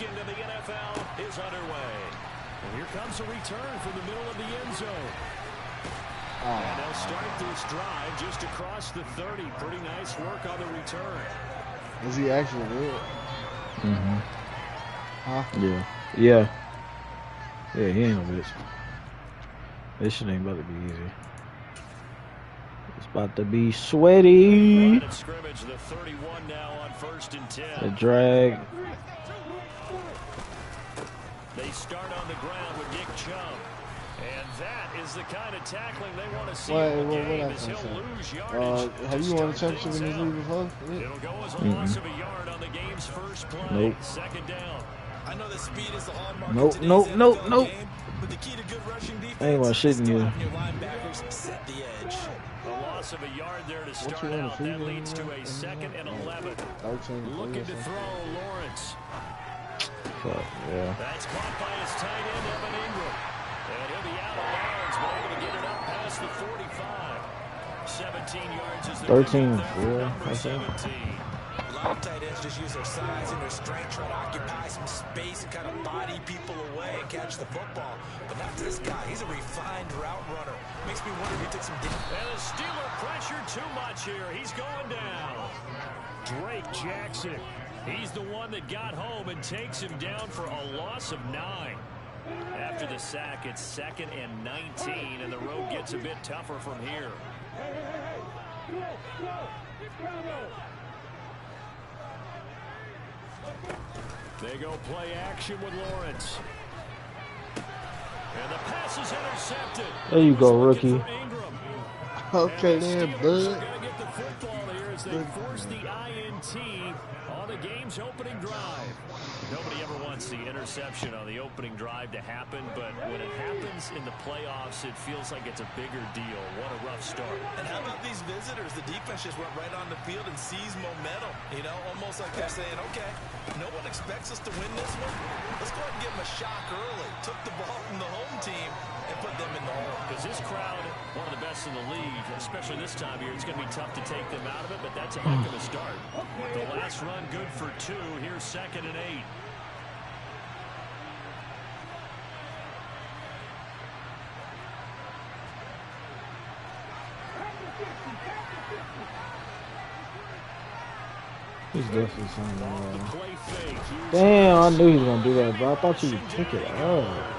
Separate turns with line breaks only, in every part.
into the NFL is underway. And here comes a return from the middle of the end zone. And they'll start this drive just across the 30. Pretty nice work on the return.
Is he actually good?
Mm-hmm.
Huh?
Yeah. Yeah. Yeah, he ain't no bitch. This shit ain't about to be easy. It's about to be sweaty.
Line of scrimmage, the 31 now on 1st and 10.
The drag.
They start on the ground with Nick Chubb. And that is the kind of tackling they want to see in the game as he'll lose yardage.
Have you won a championship in this league before?
It'll go as a loss of a yard on the game's first play.
Nope.
2nd down.
I know that speed is the hallmark
Nope,
of
nope,
today's
nope,
NFL
nope.
game, but the key to good rushing defense
I ain't want shit in
is to
you.
have your linebackers set the edge.
A loss of a yard there to start out. That leads to a 2nd and 11. Looking to throw Lawrence.
Fuck, yeah.
That's caught by his tight end, Evan Ingram. And he'll be out of bounds, but able to get it up past the 45. 17 yards is the
13
pickup
and 4,
there for number
I think.
17.
A lot of tight ends just use their size and their strength, try to occupy some space and kind of body people away and catch the football. But not this guy. He's a refined route runner. Makes me wonder if he took some damage.
And the Steeler pressure too much here. He's going down. Drake Jackson. He's the one that got home and takes him down for a loss of 9. After the sack, it's 2nd and 19, and the road gets a bit tougher from here. They go play action with Lawrence. And the pass is intercepted.
There you go, rookie.
Okay then, bud.
Get the football here as they force the INT on the game's opening drive. Nobody ever wants the interception on the opening drive to happen, but when it happens in the playoffs, it feels like it's a bigger deal. What a rough start.
And how about these visitors? The defense just went right on the field and seized momentum. You know, almost like they're saying, okay, no one expects us to win this one. Let's go ahead and give them a shock early. Took the ball from the home team and put them in the hole.
Because this crowd, one of the best in the league, especially this time of year, it's going to be tough to take them out of it, but that's a heck of a start. The last run good for 2. Here's 2nd and 8.
He's definitely something. Damn, I knew he was going to do that, but I thought you would pick it up.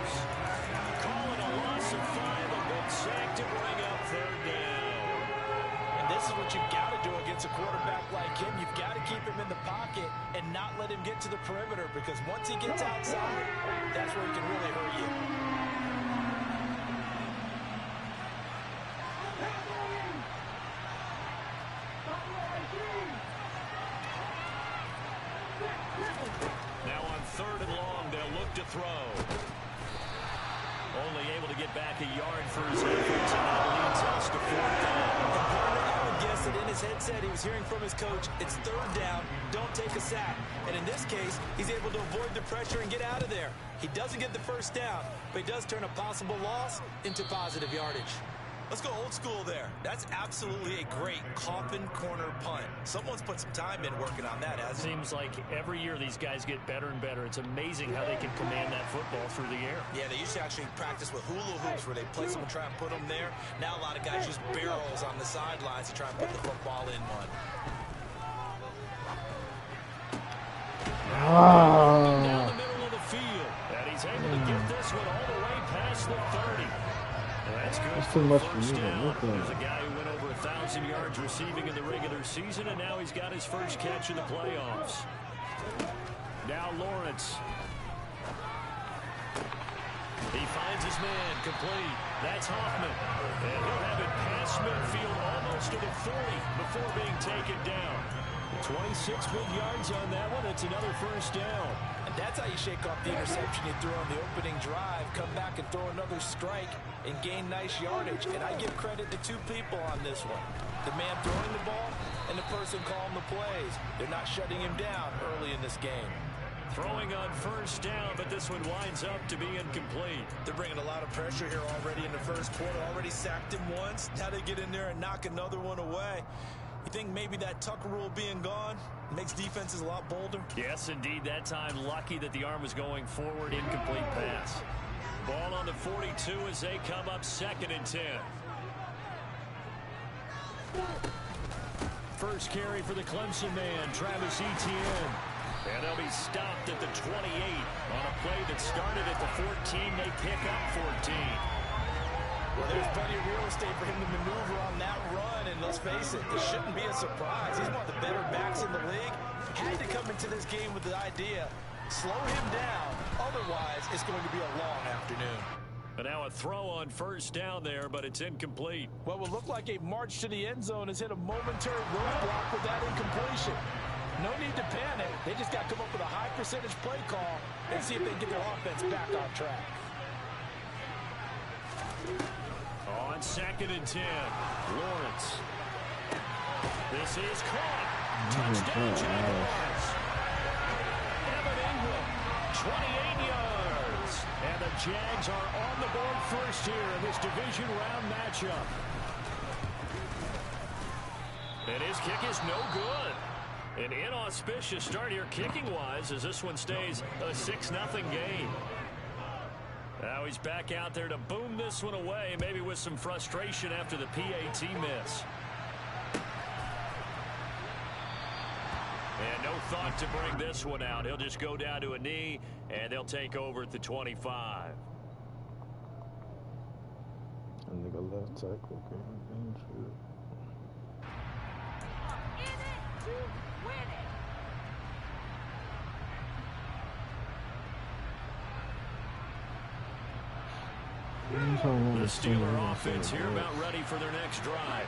To the perimeter, because once he gets outside, that's where he can really hurt you.
Now on 3rd and long, they'll look to throw. Only able to get back a yard for his efforts, and that leads us to 4th down.
I would guess that in his headset he was hearing from his coach, it's 3rd down, don't take a sack. And in this case, he's able to avoid the pressure and get out of there. He doesn't get the 1st down, but he does turn a possible loss into positive yardage. Let's go old school there. That's absolutely a great coffin corner punt. Someone's put some time in working on that, hasn't it?
Seems like every year these guys get better and better. It's amazing how they can command that football through the air.
Yeah, they used to actually practice with hula hoops where they place them and try and put them there. Now a lot of guys use barrels on the sidelines to try and put the football in one.
Down the middle of the field. And he's able to get this one all the way past the 30. That's good.
That's too much for me
First
to
down.
look
There's
at.
a guy who went over 1,000 yards receiving in the regular season, and now he's got his first catch in the playoffs. Now Lawrence. He finds his man complete. That's Hoffman. And he'll have it past midfield almost to the 40 before being taken down. 26 big yards on that one. It's another first down.
And that's how you shake off the interception you threw on the opening drive, come back and throw another strike and gain nice yardage. And I give credit to 2 people on this one. The man throwing the ball and the person calling the plays. They're not shutting him down early in this game.
Throwing on first down, but this one winds up to be incomplete.
They're bringing a lot of pressure here already in the first quarter. Already sacked him once. Now they get in there and knock another one away. You think maybe that Tucker rule being gone makes defenses a lot bolder?
Yes, indeed. That time, lucky that the arm was going forward. Incomplete pass. Ball on the 42 as they come up 2nd and 10. First carry for the Clemson man, Travis Etienne. And they'll be stopped at the 28 on a play that started at the 14. They pick up 14.
Well, there's plenty of real estate for him to maneuver on that run, and let's face it, this shouldn't be a surprise. He's one of the better backs in the league. Had to come into this game with the idea, slow him down, otherwise it's going to be a long afternoon.
And now a throw on first down there, but it's incomplete.
What will look like a march to the end zone has hit a momentary roadblock with that incompletion. No need to panic. They just got to come up with a high percentage play call and see if they can get their offense back on track.
On 2nd and 10, Lawrence. This is caught. Touchdown, Jaguars. Evan Ingram, 28 yards. And the Jags are on the board first here in this division round matchup. And his kick is no good. An inauspicious start here kicking-wise as this one stays a 6-0 game. Now he's back out there to boom this one away, maybe with some frustration after the PAT miss. And no thought to bring this one out. He'll just go down to a knee, and they'll take over at the 25.
And they got left tackle. Okay.
In it to win it.
The Steeler offense here about ready for their next drive.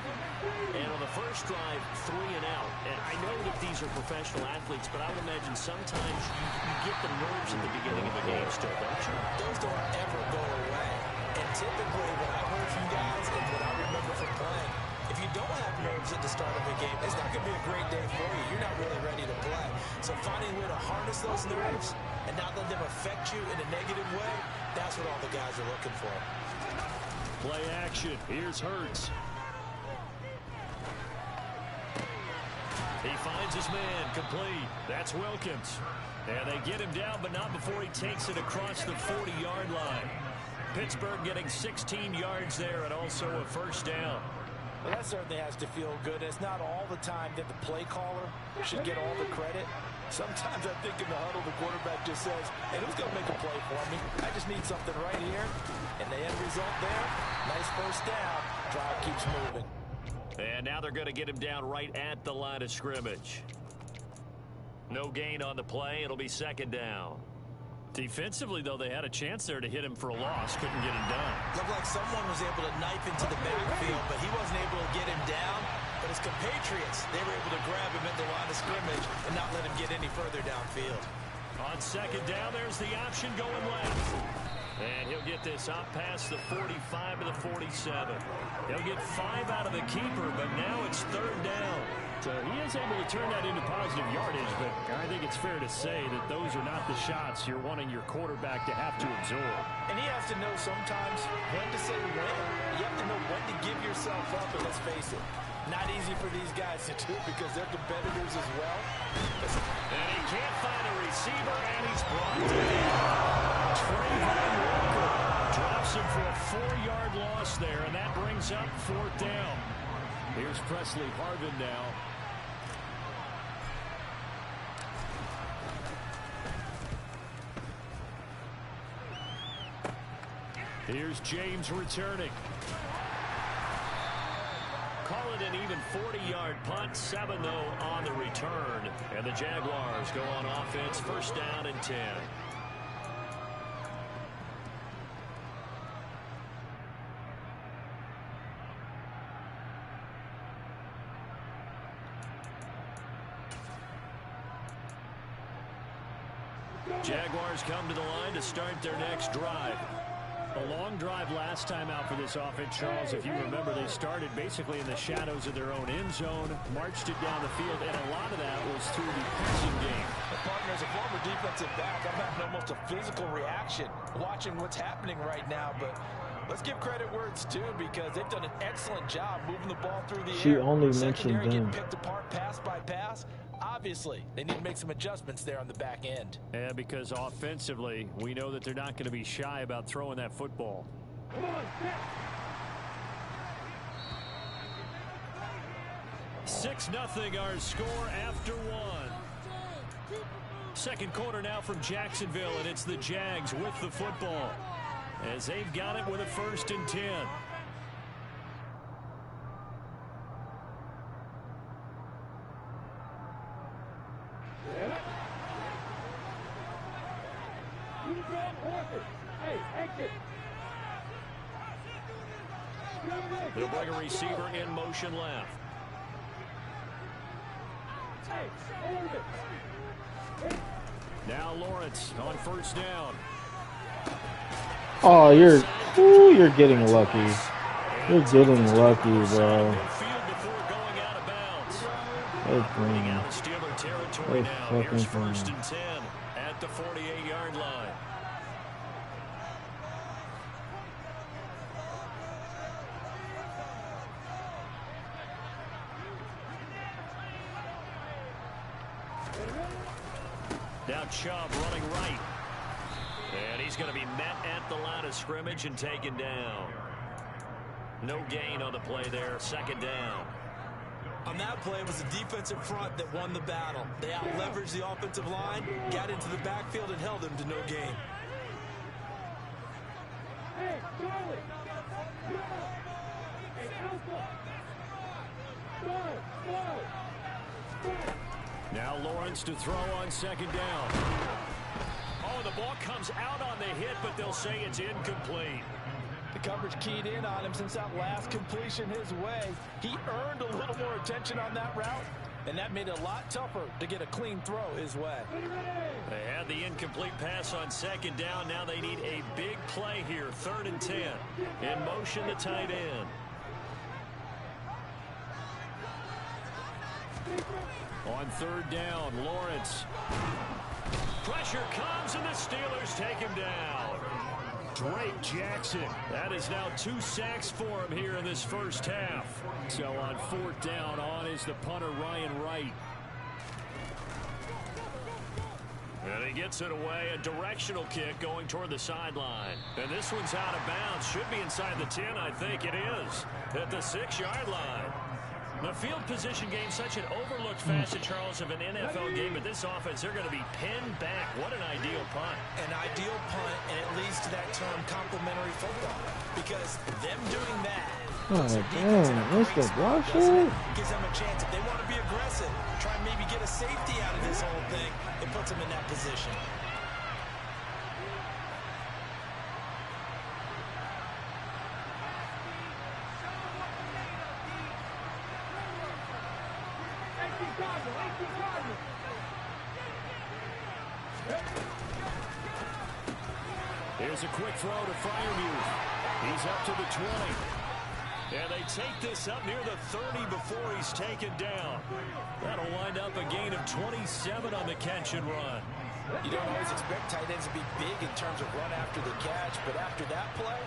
And on the first drive, 3 and out. And I know that these are professional athletes, but I would imagine sometimes you get the nerves at the beginning of a game still, don't you?
Those don't ever go away. And typically what I've heard from guys and what I remember from playing, if you don't have nerves at the start of a game, it's not going to be a great day for you. You're not really ready to play. So finding a way to harness those nerves and not let them affect you in a negative way, that's what all the guys are looking for.
Play action. Here's Hurts. He finds his man, complete. That's Wilkins. And they get him down, but not before he takes it across the 40-yard line. Pittsburgh getting 16 yards there and also a first down.
Well, that certainly has to feel good. It's not all the time that the play caller should get all the credit. Sometimes I think in the huddle, the quarterback just says, hey, who's going to make a play for me? I just need something right here. And the end result there, nice first down. Drive keeps moving.
And now they're going to get him down right at the line of scrimmage. No gain on the play. It'll be 2nd down. Defensively, though, they had a chance there to hit him for a loss. Couldn't get him done.
Looked like someone was able to knife into the backfield, but he wasn't able to get him down. But his compatriots, they were able to grab him at the line of scrimmage and not let him get any further downfield.
On 2nd down, there's the option going left. And he'll get this up past the 45 to the 47. He'll get 5 out of the keeper, but now it's 3rd down. So he is able to turn that into positive yardage, but I think it's fair to say that those are not the shots you're wanting your quarterback to have to absorb.
And he has to know sometimes when to say when. You have to know when to give yourself up, and let's face it, not easy for these guys to do because they're competitors as well.
And he can't find a receiver, and he's brought down. Trayvon Walker drops him for a 4-yard loss there, and that brings up 4th down. Here's Presley Harvin now. Here's James returning. Call it an even 40-yard punt, 7 though on the return. And the Jaguars go on offense, 1st down and 10. Jaguars come to the line to start their next drive. A long drive last time out for this offense, Charles. If you remember, they started basically in the shadows of their own end zone, marched it down the field, and a lot of that was through the passing game.
The partner, as a former defensive back, I'm having almost a physical reaction watching what's happening right now, but Let's give credit where it's due because they've done an excellent job moving the ball through the air.
She only mentioned
Secondary
them.
getting picked apart pass by pass. Obviously, they need to make some adjustments there on the back end.
Yeah, because offensively, we know that they're not going to be shy about throwing that football. 6-0 our score after one. Second quarter now from Jacksonville, and it's the Jags with the football as they've got it with a 1st and 10. They'll bring a receiver in motion left. Now Lawrence on 1st down.
Oh, you're getting lucky. You're getting lucky, bro.
Running out of Steeler territory now. Here's 1st and 10 at the 48-yard line. Now Chubb running right. And he's going to be met at the line of scrimmage and taken down. No gain on the play there. 2nd down.
On that play, it was the defensive front that won the battle. They out-leveraged the offensive line, got into the backfield, and held him to no gain.
Now Lawrence to throw on 2nd down. Oh, the ball comes out on the hit, but they'll say it's incomplete.
The coverage keyed in on him since that last completion his way. He earned a little more attention on that route, and that made it a lot tougher to get a clean throw his way.
They had the incomplete pass on 2nd down. Now they need a big play here. 3rd and 10. In motion, the tight end. On 3rd down, Lawrence. Pressure comes, and the Steelers take him down. Drake Jackson. That is now 2 sacks for him here in this 1st half. So on 4th down, on is the punter, Ryan Wright. And he gets it away. A directional kick going toward the sideline. And this one's out of bounds. Should be inside the 10, I think it is. At the 6-yard line. The field position game, such an overlooked facet, Charles, of an NFL game. But this offense, they're going to be pinned back. What an ideal punt.
An ideal punt, and it leads to that term complementary football. Because them doing that,
oh, damn, instant block shot.
gives them a chance. If they want to be aggressive, try and maybe get a safety out of this whole thing, it puts them in that position.
Here's a quick throw to Freiermuth. He's up to the 20. And they take this up near the 30 before he's taken down. That'll wind up a gain of 27 on the catch and run.
You don't always expect tight ends to be big in terms of run after the catch, but after that play,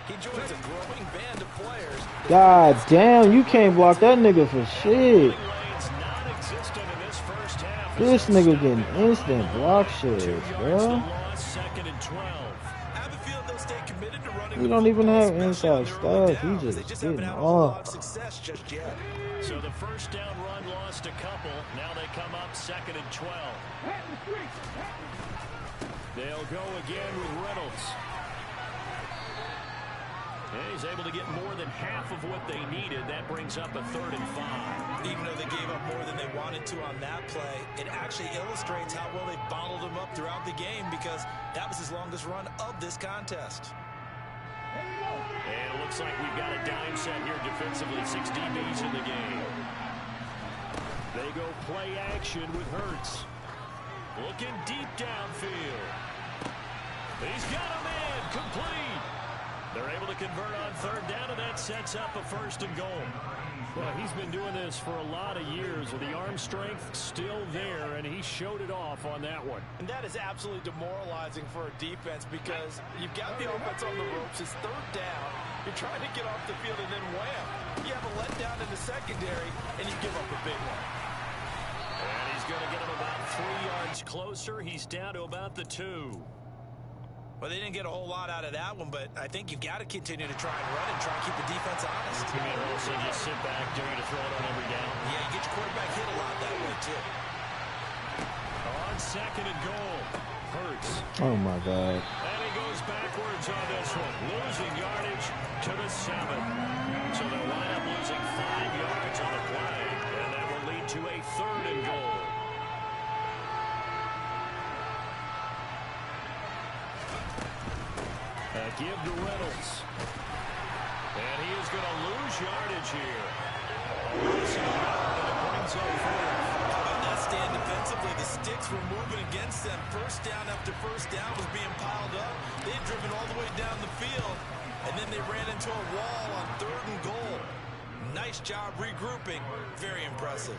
he joins a growing band of players.
God damn, you can't block that nigga for shit. This nigga getting instant block shit, bro. We don't even have inside stuff. He just getting off.
So the 1st down run lost a couple. Now they come up 2nd and 12. They'll go again with Reynolds. And he's able to get more than half of what they needed. That brings up a 3rd and 5.
Even though they gave up more than they wanted to on that play, it actually illustrates how well they bottled him up throughout the game because that was his longest run of this contest.
And it looks like we've got a dime set here defensively. 6 DBs in the game. They go play action with Hurts. Looking deep downfield. He's got him in. Complete. They're able to convert on 3rd down, and that sets up a 1st and goal. Well, he's been doing this for a lot of years with the arm strength still there, and he showed it off on that one.
And that is absolutely demoralizing for a defense because you've got the offense on the ropes. It's third down. You're trying to get off the field, and then wham, you have a letdown in the secondary, and you give up a big one.
And he's going to get him about 3 yards closer. He's down to about the 2.
Well, they didn't get a whole lot out of that one, but I think you've got to continue to try and run and try and keep the defense honest.
You mean also just sit back, doing to throw it on every down?
Yeah, you get your quarterback hit a lot that way, too.
On 2nd and goal, Hurts.
Oh, my God.
And he goes backwards on this one, losing yardage to the 7. So they'll wind up losing 5 yards on the play, and that will lead to a 3rd and goal. Give to Reynolds. And he is going to lose yardage here.
How about that stand defensively? The sticks were moving against them. First down after first down was being piled up. They had driven all the way down the field, and then they ran into a wall on 3rd and goal. Nice job regrouping. Very impressive.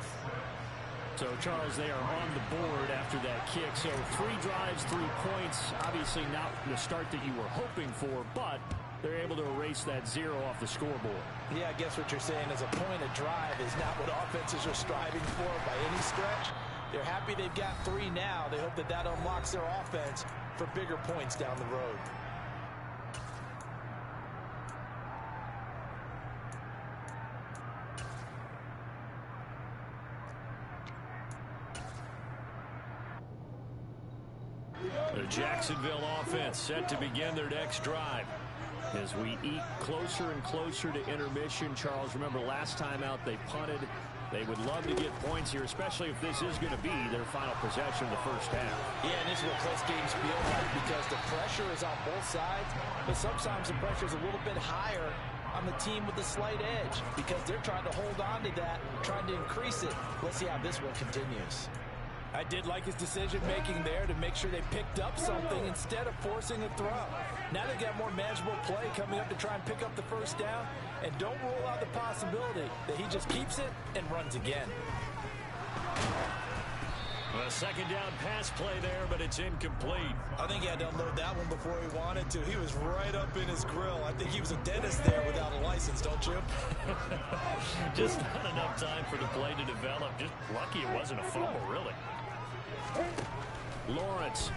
So, Charles, they are on the board after that kick. So 3 drives, 3 points. Obviously not the start that you were hoping for, but they're able to erase that 0 off the scoreboard.
Yeah, I guess what you're saying is a point of drive is not what offenses are striving for by any stretch. They're happy they've got 3 now. They hope that that unlocks their offense for bigger points down the road.
The Jacksonville offense set to begin their next drive. As we eat closer and closer to intermission, Charles, remember last time out they punted. They would love to get points here, especially if this is going to be their final possession of the first half.
Yeah, and this is what close games feel like because the pressure is on both sides, but sometimes the pressure is a little bit higher on the team with the slight edge because they're trying to hold on to that, trying to increase it. Let's see how this one continues. I did like his decision-making there to make sure they picked up something instead of forcing a throw. Now they've got more manageable play coming up to try and pick up the first down, and don't rule out the possibility that he just keeps it and runs again.
A second down pass play there, but it's incomplete.
I think he had to unload that one before he wanted to. He was right up in his grill. I think he was a dentist there without a license, don't you?
Just not enough time for the play to develop. Just lucky it wasn't a fumble, really. Lawrence.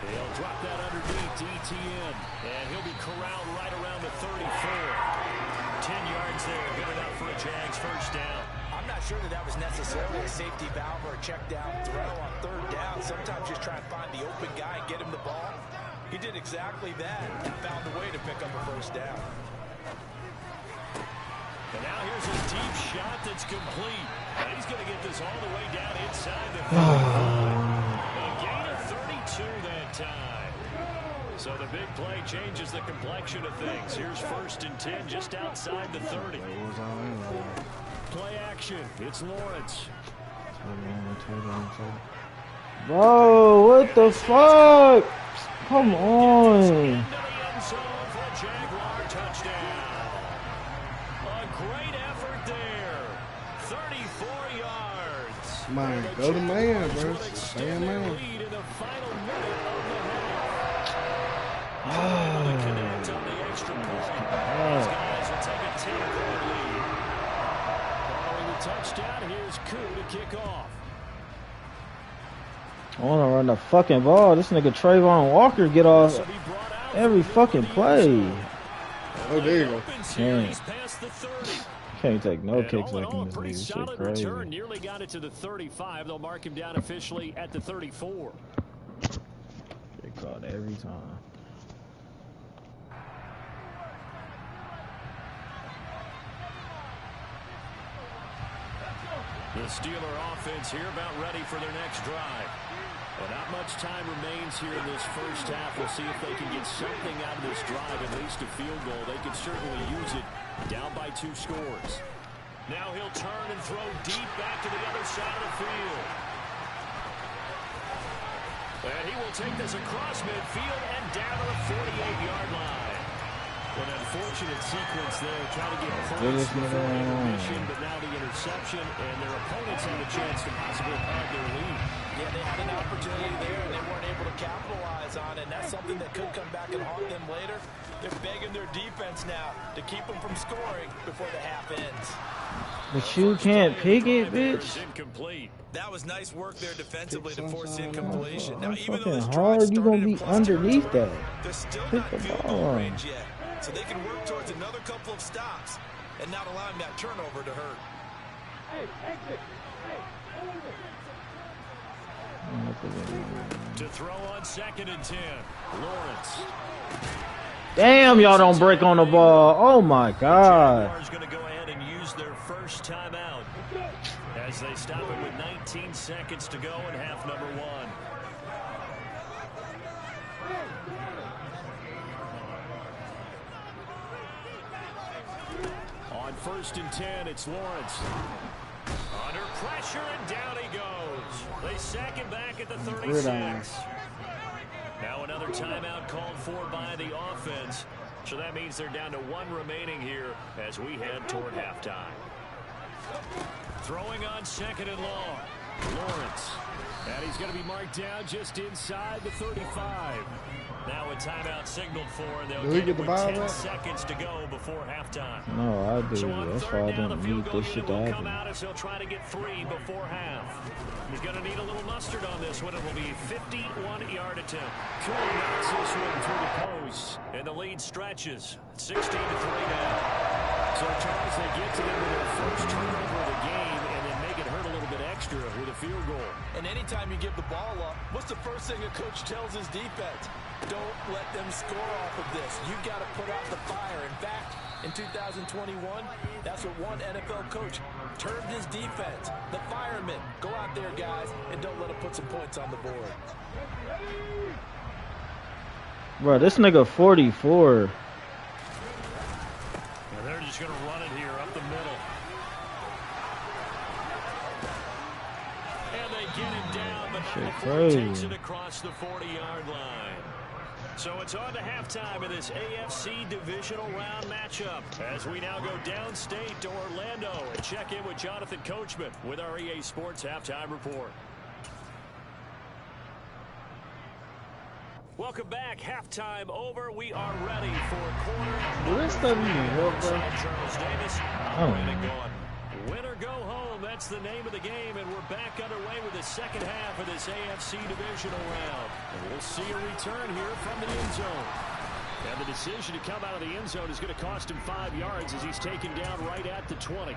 He'll drop that underneath to ETN, and he'll be corralled right around the 34. 10 yards there, good enough for a Jags first down.
I'm not sure that was necessarily a safety valve or a check down throw on 3rd down. Sometimes just try and find the open guy and get him the ball. He did exactly that and found a way to pick up a first down.
And now here's a deep shot that's complete. And he's going to get this all the way down inside the 35. A gain of 32 that time. So the big play changes the complexion of things. Here's 1st and 10 just outside the 30. Play action. It's Lawrence.
Bro, what the fuck? Come on.
Jaguar touchdown. A great effort there. 34 yards.
Man, go to man, bro. Stay in man.
Lead in the final minute of the half. Connect on the extra point. These guys will take a 10-point lead. Following the touchdown, here's Koo to kick off.
I want to run the fucking ball. This nigga Trayvon Walker get off every fucking play.
Oh, there you go.
Can't take no
And
kicks
all in
like
all,
in this
pretty
league. This shit
solid
crazy.
return. Nearly got it to the 35. They'll mark him down officially at the 34.
They caught every time.
The Steeler offense here about ready for their next drive. Well, not much time remains here in this first half. We'll see if they can get something out of this drive, at least a field goal. They could certainly use it down by 2 scores. Now he'll turn and throw deep back to the other side of the field. And he will take this across midfield and down to the 48-yard line. An unfortunate sequence there, trying to get points
Biggest
before
nigga on.
intermission, but now the interception, and their opponents had a chance to possibly pad their lead.
Yeah, they had an opportunity there, and they weren't able to capitalize on it. And that's something that could come back and haunt them later. They're begging their defense now to keep them from scoring before the half ends.
But you can't pick it, bitch.
Incomplete.
That was nice work there defensively to force incompletion. Now,
That's
even though this
fucking
drive
hard. You gonna
started
be
in plus
underneath
territory,
that.
they're still
Pick
not
the
field
ball
goal
up.
range yet. So they can work towards another couple of stops and not allowing that turnover to hurt.
To throw on 2nd and 10. Lawrence.
Damn, y'all don't break on the ball. Oh my God.
Jaguars going to go ahead and use their first timeout as they stop it with 19 seconds to go in half number 1. On 1st and 10, it's Lawrence. Under pressure, and down he goes. They sack him back at the 36. Now another timeout called for by the offense. So that means they're down to 1 remaining here as we head toward halftime. Throwing on 2nd and long. Lawrence. And he's going to be marked down just inside the 35. Now a timeout signaled for, and they'll get it with 10 seconds to go before halftime.
No, I do.
So on
That's why I
3rd down, the
didn't
field
need
goal
this shit
unit
to
will come
happen.
out as he'll try to get 3 before half. He's going to need a little mustard on this one. It will be a 51-yard attempt. Cooley knocks this one through the post, and the lead stretches. 16-3 now. So, Charles, they get to them with their first turnover of the game and then make it hurt a little bit extra with a field goal.
And anytime you give the ball up, what's the first thing a coach tells his defense? Don't let them score off of this. You've got to put out the fire. In fact, in 2021, that's what one NFL coach termed his defense. The firemen. Go out there, guys, and don't let them put some points on the board.
Bro, this nigga 44.
And they're just going to run it here up the middle. And they get him down, but not before he takes it across the 40-yard line. So it's on to halftime of this AFC divisional round matchup as we now go downstate to Orlando and check in with Jonathan Coachman with our EA Sports Halftime Report. Welcome back. Halftime over. We are ready for quarter.
Do this stuff even help, bro?
Charles Davis.
Oh.
Win or go home. That's the name of the game, and we're back underway with the second half of this AFC divisional round. And we'll see a return here from the end zone. And the decision to come out of the end zone is going to cost him 5 yards as he's taken down right at the 20.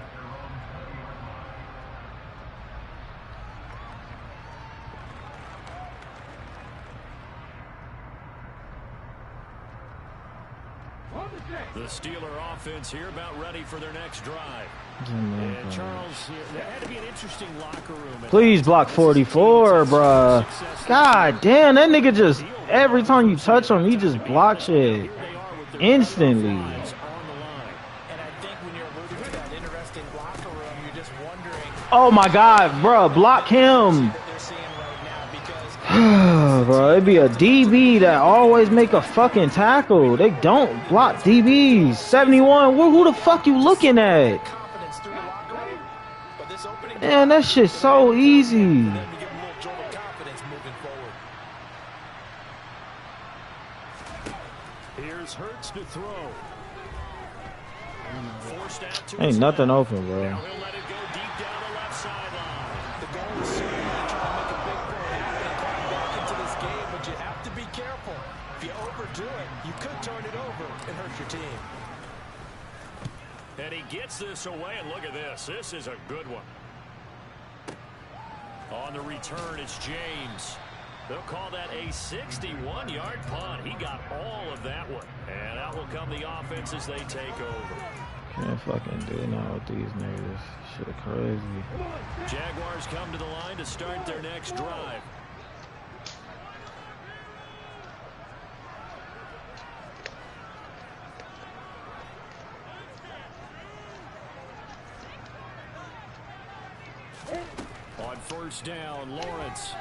The Steeler offense here about ready for their next drive. And Charles, that had to be an interesting locker room.
Please block 44, bruh. God damn, that nigga just, every time you touch him, he just blocks shit instantly.
And I think when you're alluding to that interesting locker room, you're just wondering
Oh my God, bruh, block him.
what they're seeing right now because
Bro, it'd be a DB that always make a fucking tackle. They don't block DBs. 71, who the fuck you looking at?
confidence through the locker room. But this opening
Man, that shit's so easy.
them to give them a little jolt of confidence moving forward.
Here's Hurts to throw. Forced out to
Ain't
his
nothing
left.
open, bro.
Now he'll let it go deep down the left sideline.
The goal is certainly to try to make a big play happen and climb back into this game, but you have to be careful. If you overdo it, you could turn it over and hurt your team.
And he gets this away, and look at this. This is a good one. On the return, it's James. They'll call that a 61-yard punt. He got all of that one. And out will come the offense as they take over.
Can't fucking do nothing with these niggas. Shit crazy.
Jaguars come to the line to start their next drive. On first down, Lawrence.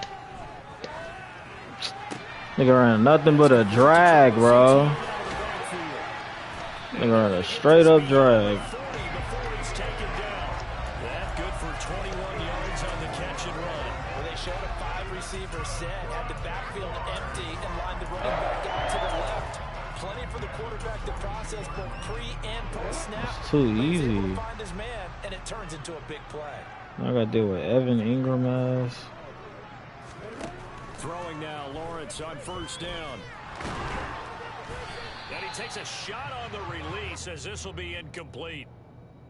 Nigga ran nothing but a drag, bro. They're going to straight up drag.
Before he's taken down. That good for 21 yards on the catch and run.
Well, they showed a 5-receiver set, had the backfield empty, and lined the running back out to the left. Plenty for the quarterback to process both pre and post snap.
It's too
He's able
easy.
to find his man, and it turns into a big play.
I got to deal with Evan Ingram ass.
Throwing now, Lawrence on first down. And he takes a shot on the release as this will be incomplete.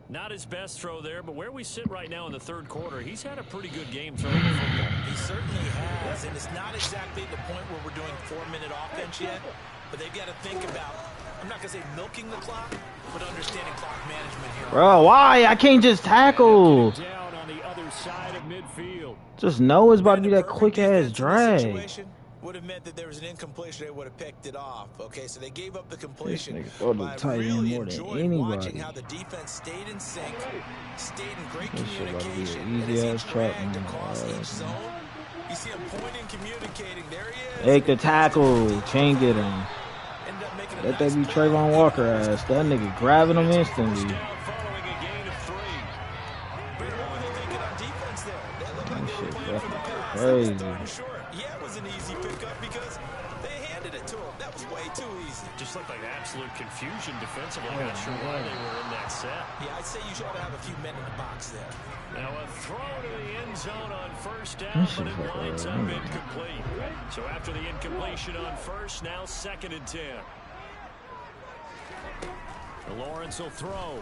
Not his best throw there, but where we sit right now in the third quarter, he's had a pretty good game throwing the football.
He certainly has, and it's not exactly the point where we're doing 4-minute offense yet, but they've got to think about, I'm not going to say milking the clock, but understanding clock management here.
Bro, why? I can't just tackle.
Down on the other side of midfield.
Just know it's about to be that quick-ass drag.
Would have meant that there was an incompletion. They would have picked it off. Okay, so they gave up the completion.
This nigga throw the
But I
tight end
really
more than
enjoyed
anybody.
watching how the defense stayed in sync, stayed in great
This shit about to be
communication.
an
And as
easy-ass
each
trap,
dragged
man.
across each zone, you see him pointing, communicating. There he is.
Take the tackle. Can't get him.
Ended up making a
Let that be
nice play.
Trayvon Walker ass. That nigga grabbing him instantly.
Down following a gain of 3.
But what were they thinking on defense there? They looked like
That
they were
shit
playing for the
fucking
pass.
crazy.
They were throwing short. Yeah, it was an easy pickup because they handed it to him. That was way too easy.
Just looked like absolute confusion defensively. Not sure why they were in that set.
Yeah, I'd say you should have a few men in the box there.
Now a throw to the end zone on first down,
This
but
is
it
like
winds
a-
up incomplete. So after the incompletion on first, now 2nd and 10. Lawrence will throw.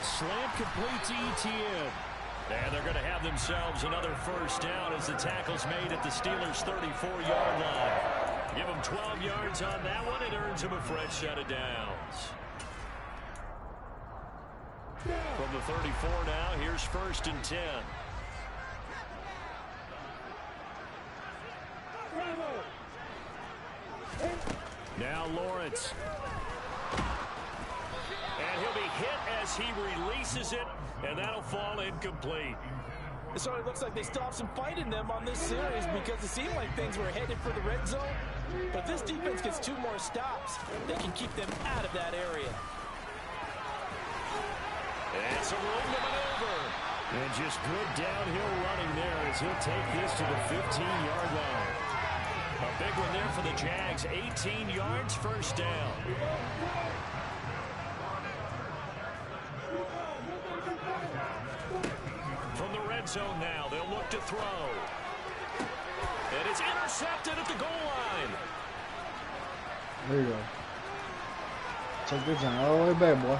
Slant complete to Etienne. And they're going to have themselves another first down as the tackle's made at the Steelers' 34-yard line. Give them 12 yards on that one. It earns them a fresh set of downs. From the 34 now, here's 1st and 10. Now Lawrence. And he'll be hit as he releases it, and that'll fall incomplete.
It certainly looks like they still have some fight in them on this series because it seemed like things were headed for the red zone. But this defense gets 2 more stops. They can keep them out of that area.
And some room to maneuver. And just good downhill running there as he'll take this to the 15-yard line. A big one there for the Jags. 18 yards, first down. From the red zone now, they'll look to throw. And it's intercepted at the goal line.
There you go. Take this down all the way back, boy.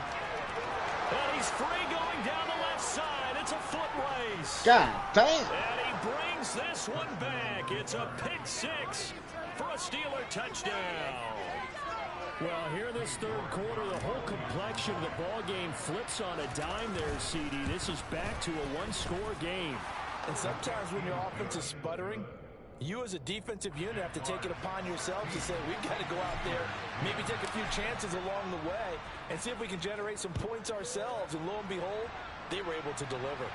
And he's free going down the left side. It's a foot race.
God damn.
And he brings this one back. It's a pick 6 for a Steeler touchdown. Well, here in this third quarter, the whole complexion of the ball game flips on a dime there, CD. This is back to a one-score game.
And sometimes when your offense is sputtering, you as a defensive unit have to take it upon yourselves to say, we've got to go out there, maybe take a few chances along the way, and see if we can generate some points ourselves. And lo and behold, they were able to deliver.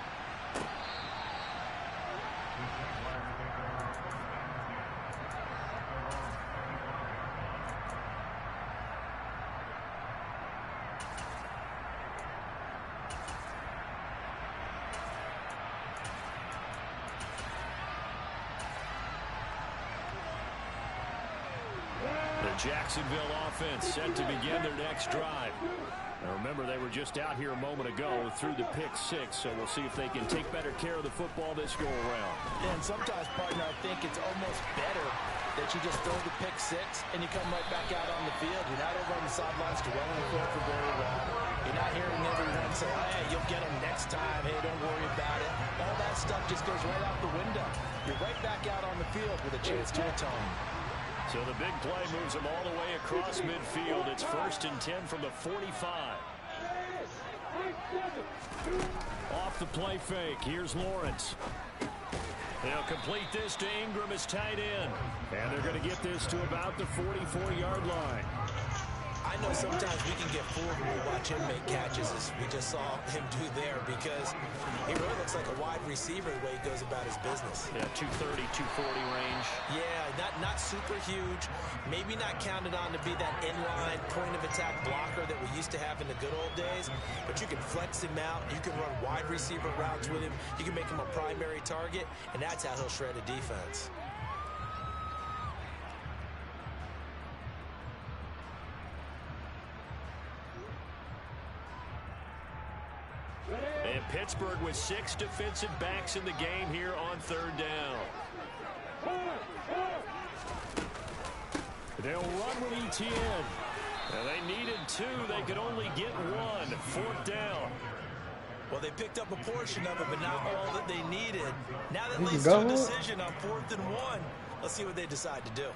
Jacksonville offense set to begin their next drive. Now remember, they were just out here a moment ago through the pick 6, so we'll see if they can take better care of the football this go-around.
Yeah, and sometimes, partner, I think it's almost better that you just throw the pick 6 and you come right back out on the field. You're not over on the sidelines dwelling the field for very long. You're not hearing everyone say, oh, hey, you'll get them next time. Hey, don't worry about it. All that stuff just goes right out the window. You're right back out on the field with a chance to atone.
So the big play moves them all the way across midfield. It's 1st and 10 from the 45. Off the play fake. Here's Lawrence. They'll complete this to Ingram as tight end. And they're going to get this to about the 44-yard line.
I know sometimes we can get fooled when we watch him make catches, as we just saw him do there, because he really looks like a wide receiver the way he goes about his business.
Yeah, 230, 240 range.
Yeah, not super huge. Maybe not counted on to be that inline point-of-attack blocker that we used to have in the good old days, but you can flex him out. You can run wide receiver routes with him. You can make him a primary target, and that's how he'll shred a defense.
And Pittsburgh with 6 defensive backs in the game here on 3rd down. They'll run with Etienne. And they needed 2. They could only get 1. 4th down.
Well, they picked up a portion of it, but not all that they needed. Now that leads to a decision on 4th and 1. Let's see what they decide to do.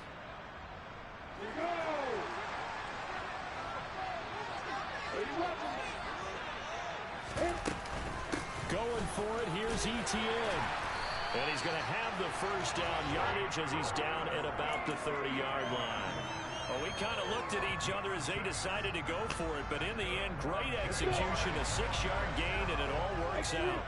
Going for it, here's Etienne. And he's going to have the first down yardage as he's down at about the 30-yard line. Well, we kind of looked at each other as they decided to go for it, but in the end, great execution, a 6-yard gain, and it all works out.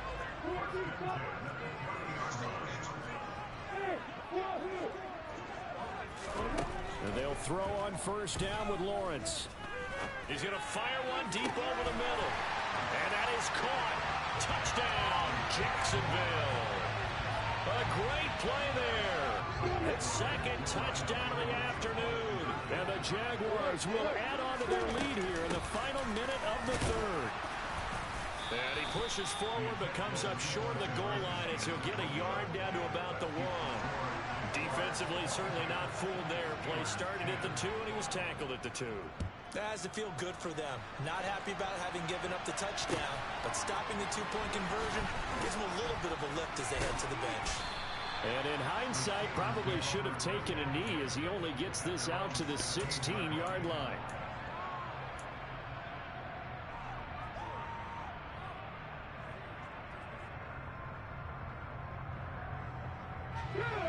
And they'll throw on first down with Lawrence. He's going to fire one deep over the middle. And that is caught. Touchdown, Jacksonville. A great play there. Its 2nd touchdown of the afternoon. And the Jaguars will add on to their lead here in the final minute of the 3rd. And he pushes forward but comes up short of the goal line as he'll get a yard down to about the 1. Defensively, certainly not fooled there. Play started at the 2 and he was tackled at the 2.
That has to feel good for them. Not happy about having given up the touchdown, but stopping the 2-point conversion gives them a little bit of a lift as they head to the bench.
And in hindsight, probably should have taken a knee as he only gets this out to the 16-yard line.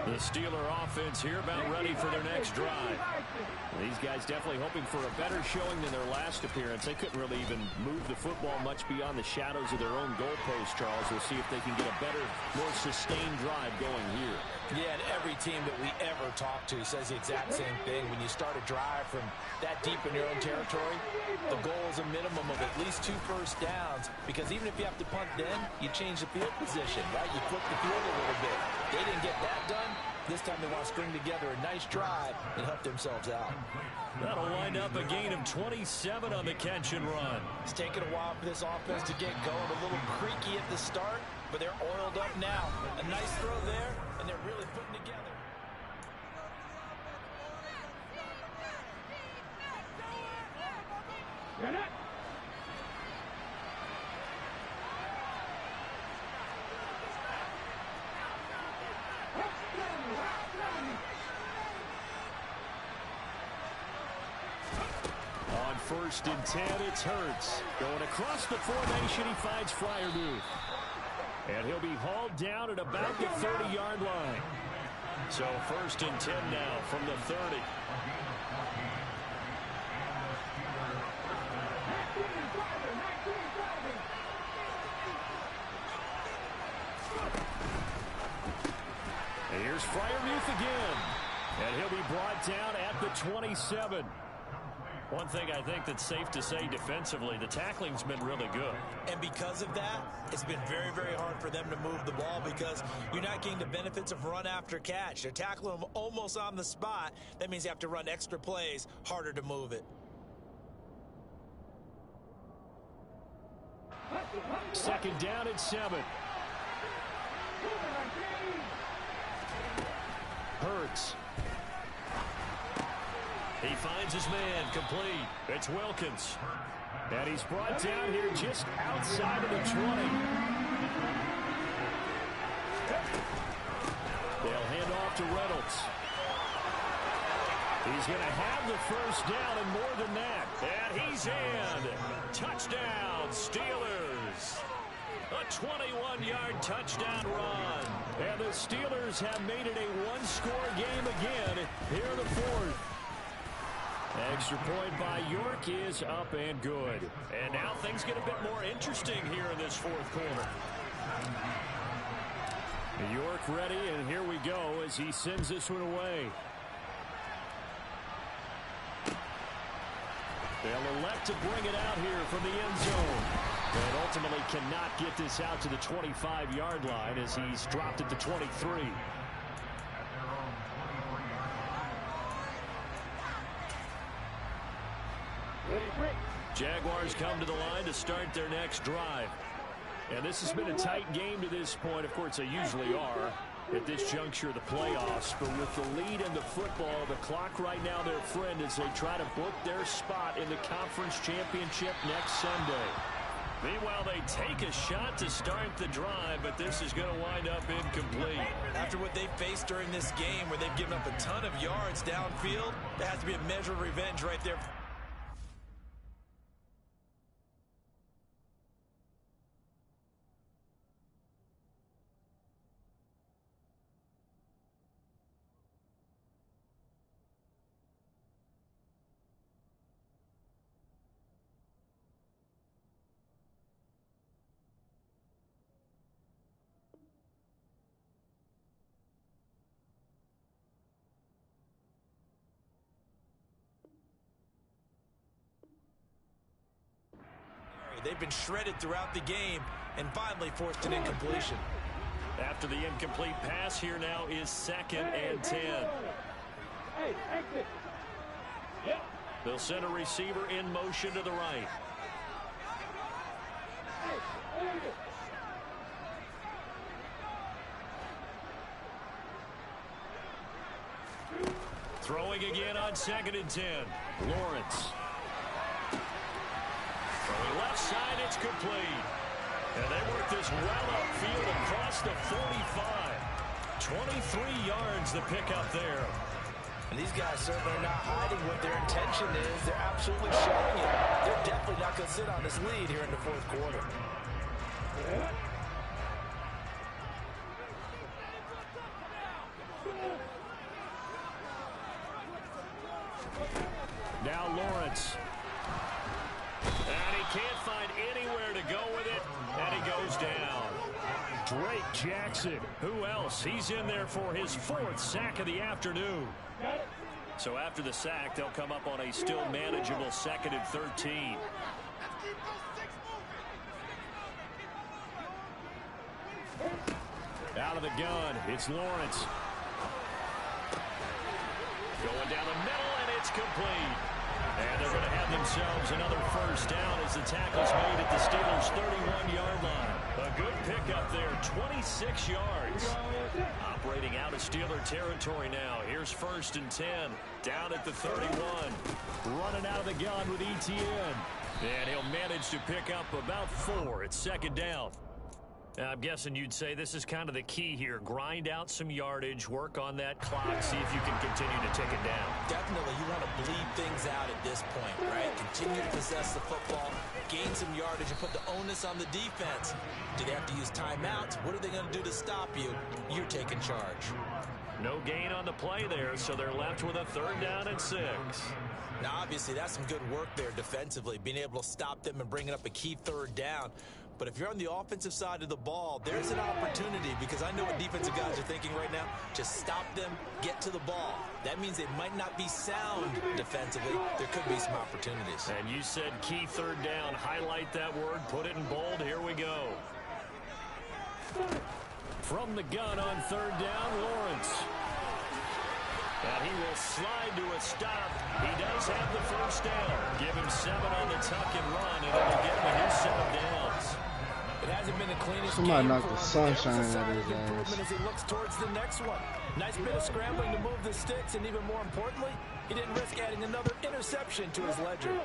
The Steeler offense here about ready for their next drive. These guys definitely hoping for a better showing than their last appearance. They couldn't really even move the football much beyond the shadows of their own goalpost, Charles. We'll see if they can get a better, more sustained drive going here.
Yeah, and every team that we ever talk to says the exact same thing. When you start a drive from that deep in your own territory, the goal is a minimum of at least 2 first downs, because even if you have to punt then, you change the field position, right? You flip the field a little bit. They didn't get that done. This time they want to string together a nice drive and help themselves out.
That'll wind up a gain of 27 on the catch and run.
It's taken a while for this offense to get going. A little creaky at the start, but they're oiled up now. A nice throw there, and they're really putting together.
On 1st and 10, it's Hurts. Going across the formation, he finds Freiermuth. And he'll be hauled down at about the 30-yard line. So 1st and 10 now from the 30. And here's Freiermuth again. And he'll be brought down at the 27. One thing I think that's safe to say defensively, the tackling's been really good.
And because of that, it's been very, very hard for them to move the ball because you're not getting the benefits of run after catch. They're tackling them almost on the spot. That means you have to run extra plays, harder to move it.
2nd down at 7. Hurts. He finds his man, complete. It's Wilkins. And he's brought down here just outside of the 20. They'll hand off to Reynolds. He's going to have the first down and more than that. And he's in. Touchdown, Steelers. A 21-yard touchdown run. And the Steelers have made it a one-score game again here in the 4th. Extra point by York is up and good. And now things get a bit more interesting here in this fourth quarter. York ready, and here we go as he sends this one away. They'll elect to bring it out here from the end zone. And ultimately cannot get this out to the 25-yard line as he's dropped at the 23. Jaguars come to the line to start their next drive. And this has been a tight game to this point. Of course, they usually are at this juncture of the playoffs. But with the lead in the football, the clock right now their friend as they try to book their spot in the conference championship next Sunday. Meanwhile, they take a shot to start the drive, but this is going to wind up incomplete.
After what they faced during this game where they've given up a ton of yards downfield, there has to be a measure of revenge right there. They've been shredded throughout the game and finally forced an incompletion.
After the incomplete pass, here now is 2nd and 10. They'll send a receiver in motion to the right. Throwing again on 2nd and 10. Lawrence. From the left side, it's complete. And they work this well upfield across the 45. 23 yards the pickup there.
And these guys certainly are not hiding what their intention is. They're absolutely showing it. They're definitely not going to sit on this lead here in the fourth quarter.
Now Lawrence. And he can't find anywhere to go with it, and he goes down. Drake Jackson, who else? He's in there for his 4th sack of the afternoon. So after the sack, they'll come up on a still manageable 2nd and 13. Out of the gun, it's Lawrence. Going down the middle, and it's complete. And they're going to have themselves another first down as the tackle's made at the Steelers' 31-yard line. A good pickup there, 26 yards. Operating out of Steeler territory now. Here's 1st and 10, down at the 31. Running out of the gun with Etienne. And he'll manage to pick up about 4 at 2nd down. I'm guessing you'd say this is kind of the key here. Grind out some yardage, work on that clock, see if you can continue to tick it down.
Definitely, you want to bleed things out at this point, right? Continue to possess the football, gain some yardage, and put the onus on the defense. Do they have to use timeouts? What are they going to do to stop you? You're taking charge.
No gain on the play there, so they're left with a 3rd down and 6.
Now, obviously, that's some good work there defensively, being able to stop them and bringing up a key 3rd down. But if you're on the offensive side of the ball, there's an opportunity, because I know what defensive guys are thinking right now. Just stop them, get to the ball. That means they might not be sound defensively. There could be some opportunities.
And you said key 3rd down. Highlight that word, put it in bold. Here we go. From the gun on 3rd down, Lawrence. And he will slide to a stop. He does have the first down. Give him 7 on the tuck and run, and it'll get him a new 7 downs.
It hasn't been the cleanest
Somebody
game
knocked
for
the
him.
sunshine
There's a
out of
sign
his
improvement
ass.
as he looks towards the next one. Nice bit of scrambling to move the sticks, and even more importantly, he didn't risk adding another interception to his ledger.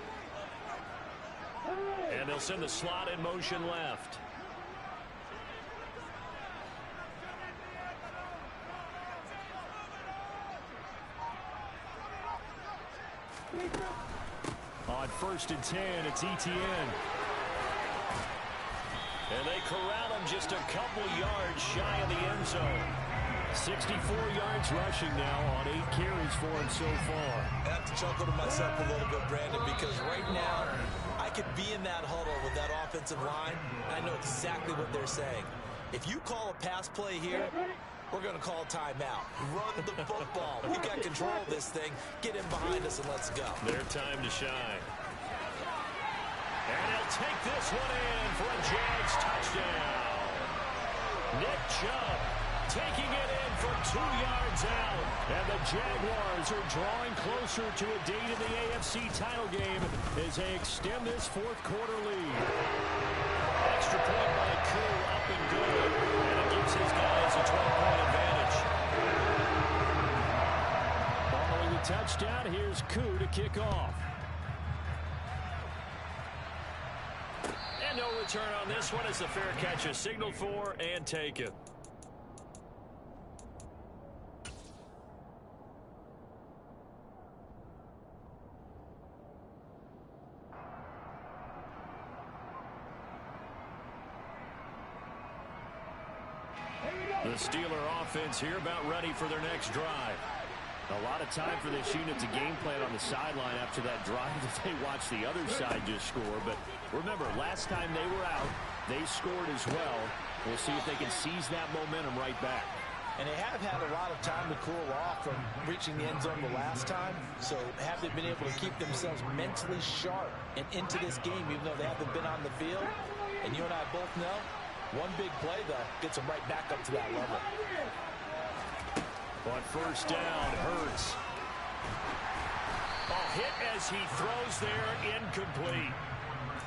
And they'll send the slot in motion left. On 1st and 10, it's Etienne. And they corral him just a couple yards shy of the end zone. 64 yards rushing now on 8 carries for him so far.
I have to chuckle to myself a little bit, Brandon, because right now I could be in that huddle with that offensive line. I know exactly what they're saying. If you call a pass play here, we're going to call timeout. Run the football. We got control of this thing. Get in behind us and let's go.
Their time to shine. And he'll take this one in for a Jags touchdown. Nick Chubb taking it in from 2 yards out. And the Jaguars are drawing closer to a date in the AFC title game as they extend this fourth quarter lead. Extra point by Koo, up and good. And it gives his guys a 12-point advantage. Following the touchdown, here's Koo to kick off. And no return on this one as the fair catch is signaled for and taken. The Steeler offense here about ready for their next drive. A lot of time for this unit to game plan on the sideline after that drive that they watched the other side just score. But remember, last time they were out, they scored as well. We'll see if they can seize that momentum right back.
And they have had a lot of time to cool off from reaching the end zone the last time. So have they been able to keep themselves mentally sharp and into this game, even though they haven't been on the field? And you and I both know, one big play, though, gets them right back up to that level.
On first down, Hurts. A hit as he throws there, incomplete.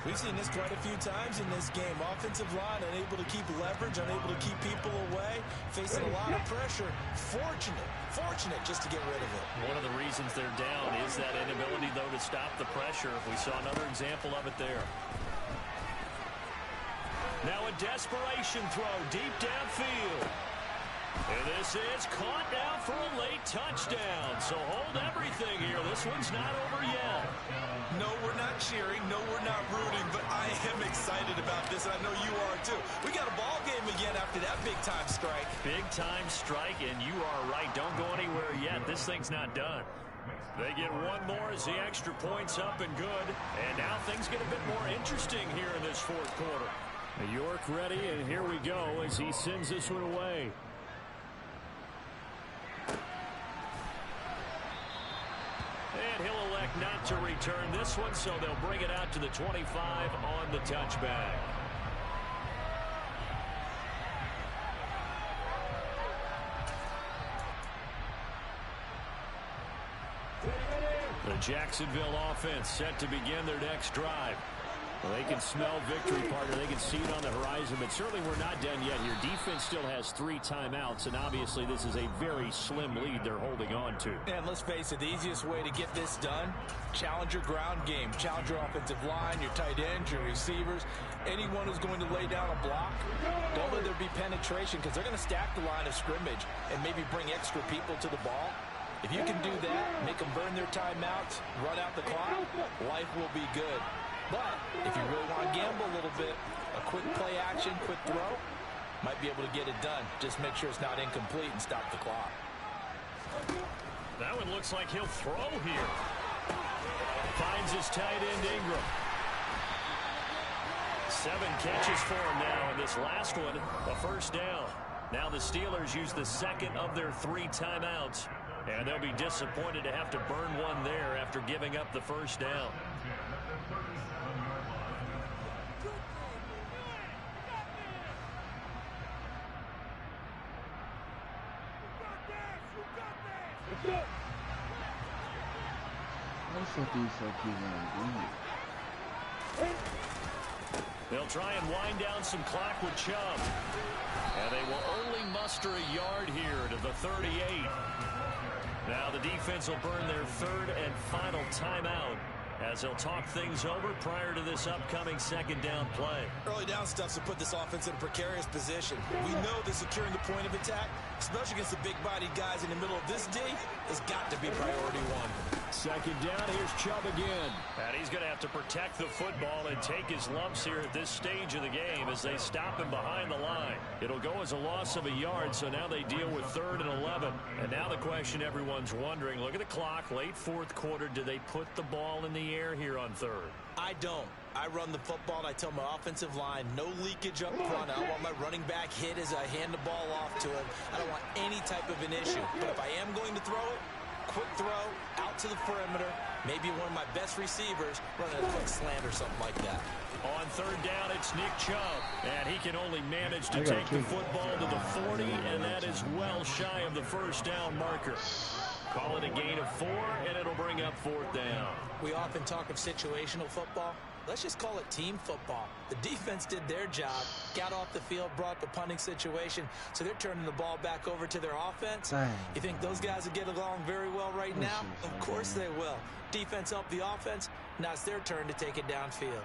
We've seen this quite a few times in this game. Offensive line unable to keep leverage, unable to keep people away, facing a lot of pressure. Fortunate just to get rid of it.
One of the reasons they're down is that inability, though, to stop the pressure. We saw another example of it there. Now a desperation throw deep downfield. And this is caught now for a late touchdown. So hold everything here. This one's not over yet.
No, we're not cheering. No, we're not rooting. But I am excited about this, and I know you are too. We got a ball game again after that big-time strike.
Big-time strike, and you are right. Don't go anywhere yet. This thing's not done. They get one more as the extra point's up and good. And now things get a bit more interesting here in this fourth quarter. York ready, and here we go as he sends this one away. And he'll elect not to return this one, so they'll bring it out to the 25 on the touchback. The Jacksonville offense set to begin their next drive. Well, they can smell victory, partner. They can see it on the horizon, but certainly we're not done yet here. Defense still has 3 timeouts, and obviously this is a very slim lead they're holding on to.
And let's face it, the easiest way to get this done, challenge your ground game. Challenge your offensive line, your tight ends, your receivers, anyone who's going to lay down a block. Don't let there be penetration because they're going to stack the line of scrimmage and maybe bring extra people to the ball. If you can do that, make them burn their timeouts, run out the clock, life will be good. But if you really want to gamble a little bit, a quick play action, quick throw, might be able to get it done. Just make sure it's not incomplete and stop the clock.
That one looks like he'll throw here. Finds his tight end Ingram. 7 catches for him now, and this last one, a first down. Now the Steelers use the second of their 3 timeouts, and they'll be disappointed to have to burn one there after giving up the first down.
What the fuck you gonna do?
They'll try and wind down some clock with Chubb. And they will only muster a yard here to the 38. Now the defense will burn their 3rd and final timeout as they'll talk things over prior to this upcoming second down play.
Early down stuff's to put this offense in a precarious position. We know that securing the point of attack, especially against the big-bodied guys in the middle of this D, has got to be priority one.
Second down, here's Chubb again.
And he's going to have to protect the football and take his lumps here at this stage of the game as they stop him behind the line. It'll go as a loss of a yard, so now they deal with 3rd and 11. And now the question everyone's wondering, look at the clock, late 4th quarter, do they put the ball in the air here on 3rd?
I don't. I run the football, and I tell my offensive line, no leakage up front. I don't want my running back hit as I hand the ball off to him. I don't want any type of an issue. But if I am going to throw it, quick throw, out to the perimeter, maybe one of my best receivers running a quick slant or something like that.
On 3rd down, it's Nick Chubb, and he can only manage to take the football to the 40, and that is well shy of the first down marker. Call it a gain of 4, and it'll bring up 4th down.
We often talk of situational football. Let's just call it team football. The defense did their job, got off the field, brought the punting situation, so they're turning the ball back over to their offense.
Dang.
You think those guys will get along very well right now? Of course they will. Defense helped the offense. Now it's their turn to take it downfield.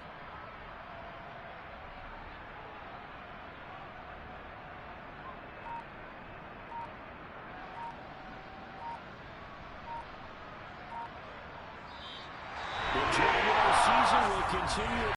The Jaguar season will continue.